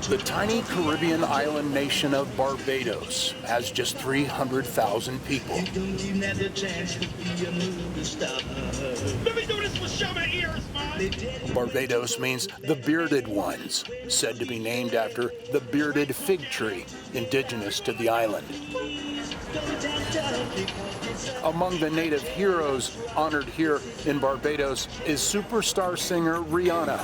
The tiny Caribbean island nation of Barbados has just 300,000 people. Barbados means the bearded ones, said to be named after the bearded fig tree indigenous to the island. Among the native heroes honored here in Barbados is superstar singer Rihanna.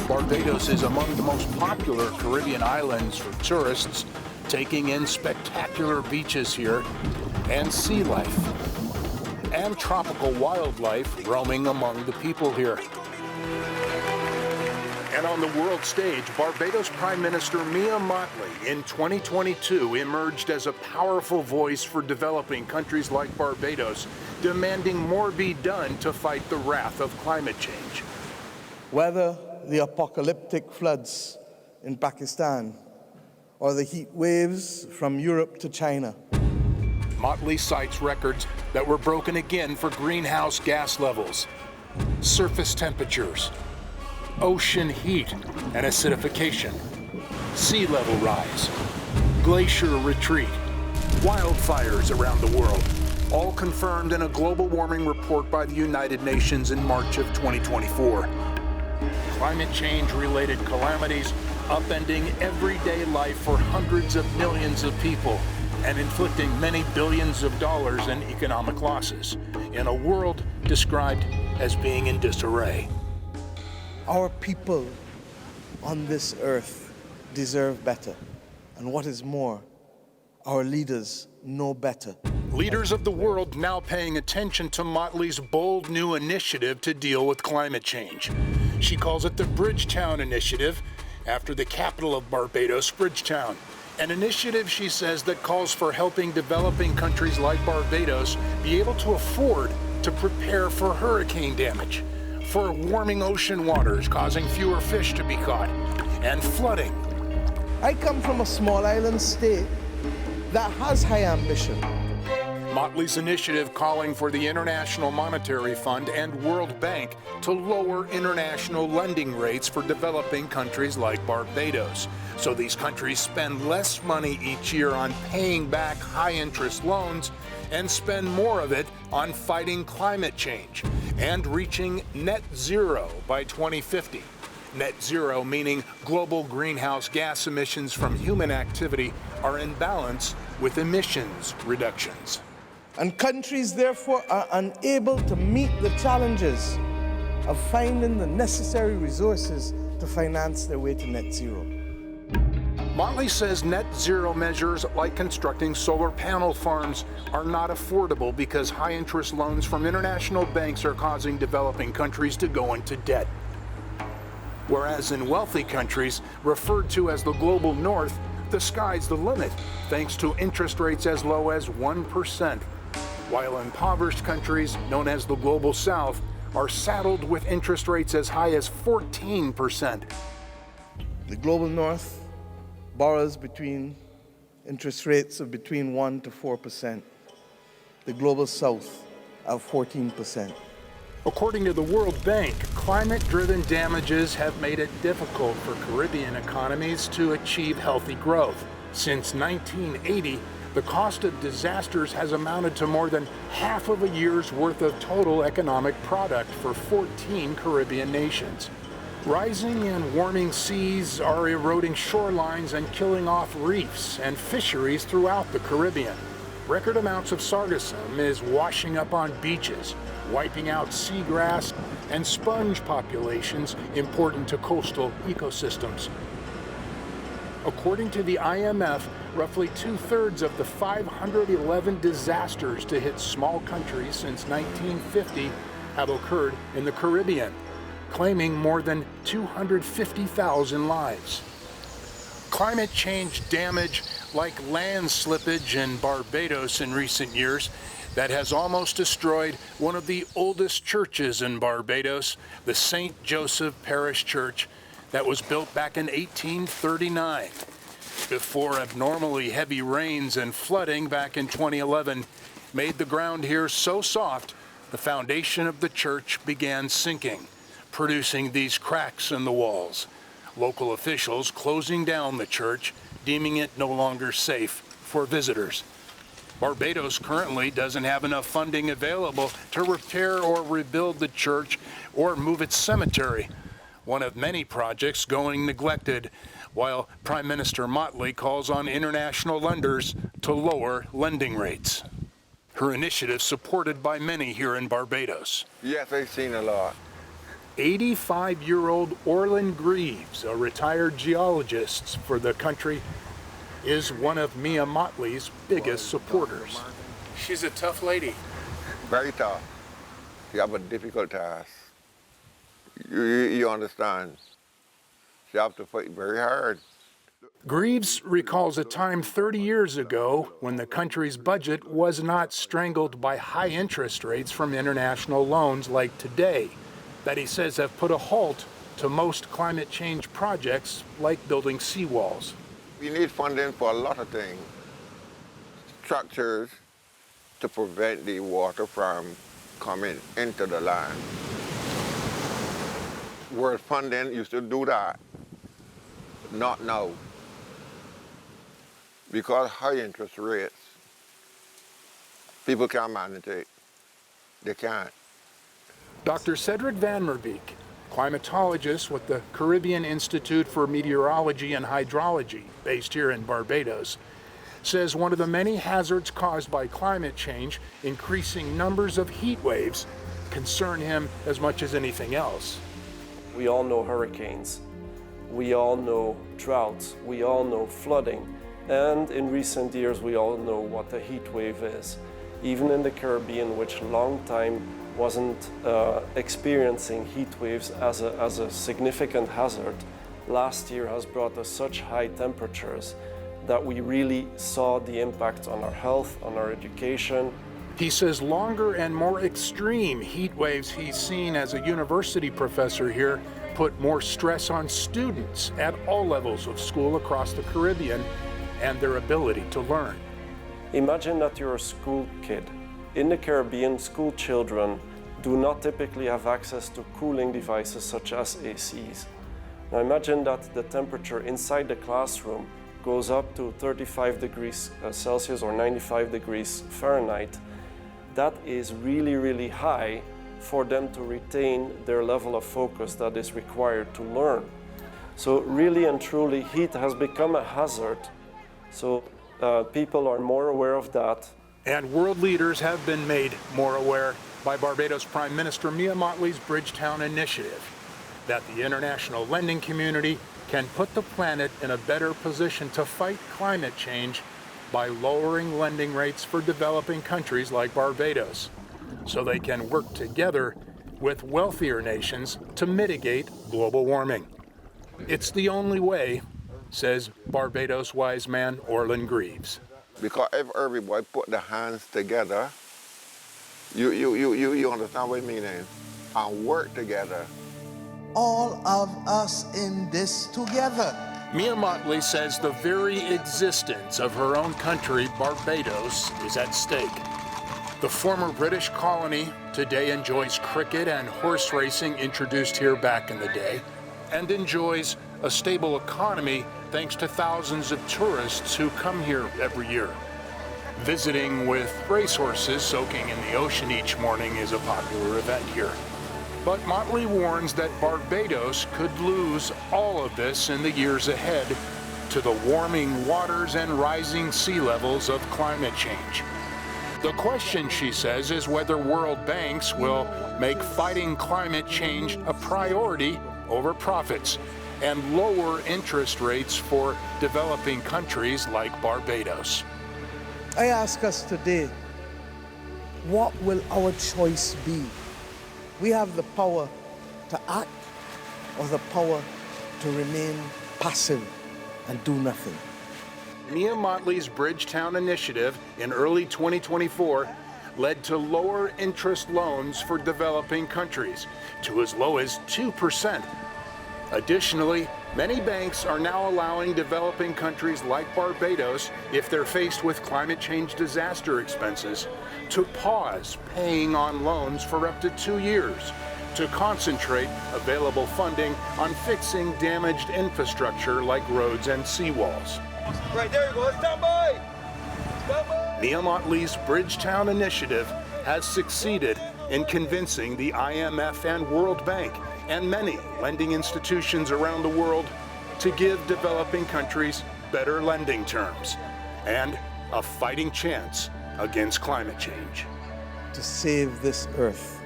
Barbados is among the most popular Caribbean islands for tourists, taking in spectacular beaches here and sea life and tropical wildlife roaming among the people here. And on the world stage, Barbados Prime Minister Mia Mottley in 2022 emerged as a powerful voice for developing countries like Barbados, demanding more be done to fight the wrath of climate change. Whether the apocalyptic floods in Pakistan or the heat waves from Europe to China. Mottley cites records that were broken again for greenhouse gas levels, surface temperatures, ocean heat and acidification, sea level rise, glacier retreat, wildfires around the world, all confirmed in a global warming report by the United Nations in March of 2024. Climate change-related calamities upending everyday life for hundreds of millions of people and inflicting many billions of dollars in economic losses in a world described as being in disarray. Our people on this earth deserve better. And what is more, our leaders know better. Leaders of the world now paying attention to Mottley's bold new initiative to deal with climate change. She calls it the Bridgetown Initiative, after the capital of Barbados, Bridgetown. An initiative, she says, that calls for helping developing countries like Barbados be able to afford to prepare for hurricane damage, for warming ocean waters causing fewer fish to be caught, and flooding. I come from a small island state that has high ambition. Mottley's initiative calling for the International Monetary Fund and World Bank to lower international lending rates for developing countries like Barbados, so these countries spend less money each year on paying back high-interest loans and spend more of it on fighting climate change and reaching net zero by 2050. Net zero meaning global greenhouse gas emissions from human activity are in balance with emissions reductions. And countries, therefore, are unable to meet the challenges of finding the necessary resources to finance their way to net zero. Mottley says net zero measures like constructing solar panel farms are not affordable because high-interest loans from international banks are causing developing countries to go into debt. Whereas in wealthy countries, referred to as the global north, the sky's the limit, thanks to interest rates as low as 1%. While impoverished countries, known as the global south, are saddled with interest rates as high as 14%. The global north borrows between interest rates of between 1 to 4%. The global south of 14%. According to the World Bank, climate-driven damages have made it difficult for Caribbean economies to achieve healthy growth. Since 1980, the cost of disasters has amounted to more than half of a year's worth of total economic product for 14 Caribbean nations. Rising and warming seas are eroding shorelines and killing off reefs and fisheries throughout the Caribbean. Record amounts of sargassum is washing up on beaches, wiping out seagrass and sponge populations important to coastal ecosystems. According to the IMF, roughly 2/3 of the 511 disasters to hit small countries since 1950 have occurred in the Caribbean, claiming more than 250,000 lives. Climate change damage like land slippage in Barbados in recent years that has almost destroyed one of the oldest churches in Barbados, the St. Joseph Parish Church, that was built back in 1839. Before abnormally heavy rains and flooding back in 2011, made the ground here so soft, the foundation of the church began sinking, producing these cracks in the walls. Local officials closing down the church, deeming it no longer safe for visitors. Barbados currently doesn't have enough funding available to repair or rebuild the church or move its cemetery, one of many projects going neglected, while Prime Minister Motley calls on international lenders to lower lending rates. Her initiative supported by many here in Barbados. Yes, I've seen a lot. 85-year-old Orlin Greaves, a retired geologist for the country, is one of Mia Motley's biggest supporters. She's a tough lady. Very tough. She have a difficult task. You understand? She have to fight very hard. Greaves recalls a time 30 years ago when the country's budget was not strangled by high interest rates from international loans like today, that he says have put a halt to most climate change projects like building seawalls. We need funding for a lot of things. Structures to prevent the water from coming into the land. World funding used to do that. Not now. Because high interest rates, people can't manage it. They can't. Dr. Cedric Van Merbeek, climatologist with the Caribbean Institute for Meteorology and Hydrology, based here in Barbados, says one of the many hazards caused by climate change, increasing numbers of heat waves, concern him as much as anything else. We all know hurricanes, we all know droughts, we all know flooding, and in recent years we all know what a heat wave is. Even in the Caribbean, which a long time wasn't experiencing heat waves as a significant hazard, last year has brought us such high temperatures that we really saw the impact on our health, on our education. He says longer and more extreme heat waves he's seen as a university professor here put more stress on students at all levels of school across the Caribbean and their ability to learn. Imagine that you're a school kid. In the Caribbean, school children do not typically have access to cooling devices such as ACs. Now imagine that the temperature inside the classroom goes up to 35 degrees Celsius or 95 degrees Fahrenheit. That is really, really high for them to retain their level of focus that is required to learn. So really and truly, heat has become a hazard. So people are more aware of that. And world leaders have been made more aware by Barbados Prime Minister Mia Motley's Bridgetown initiative that the international lending community can put the planet in a better position to fight climate change by lowering lending rates for developing countries like Barbados, so they can work together with wealthier nations to mitigate global warming. It's the only way, says Barbados wise man Orlin Greaves. Because if everybody put their hands together, you understand what I mean, and work together. All of us in this together. Mia Motley says the very existence of her own country, Barbados, is at stake. The former British colony today enjoys cricket and horse racing introduced here back in the day, and enjoys a stable economy thanks to thousands of tourists who come here every year. Visiting with racehorses soaking in the ocean each morning is a popular event here. But Motley warns that Barbados could lose all of this in the years ahead to the warming waters and rising sea levels of climate change. The question, she says, is whether world banks will make fighting climate change a priority over profits and lower interest rates for developing countries like Barbados. I ask us today, what will our choice be? We have the power to act or the power to remain passive and do nothing. Mia Motley's Bridgetown initiative in early 2024 led to lower interest loans for developing countries to as low as 2%. Additionally, Many banks are now allowing developing countries like Barbados, if they're faced with climate change disaster expenses, to pause paying on loans for up to 2 years, to concentrate available funding on fixing damaged infrastructure like roads and seawalls. Right, there you go. Stand by! Stand by! Mia Motley's Bridgetown initiative has succeeded in convincing the IMF and World Bank and many lending institutions around the world to give developing countries better lending terms and a fighting chance against climate change. To save this earth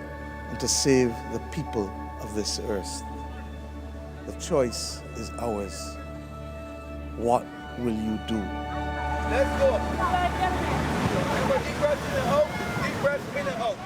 and to save the people of this earth. The choice is ours. What will you do? Let's go. Deep breath in and out. Deep breath in and out.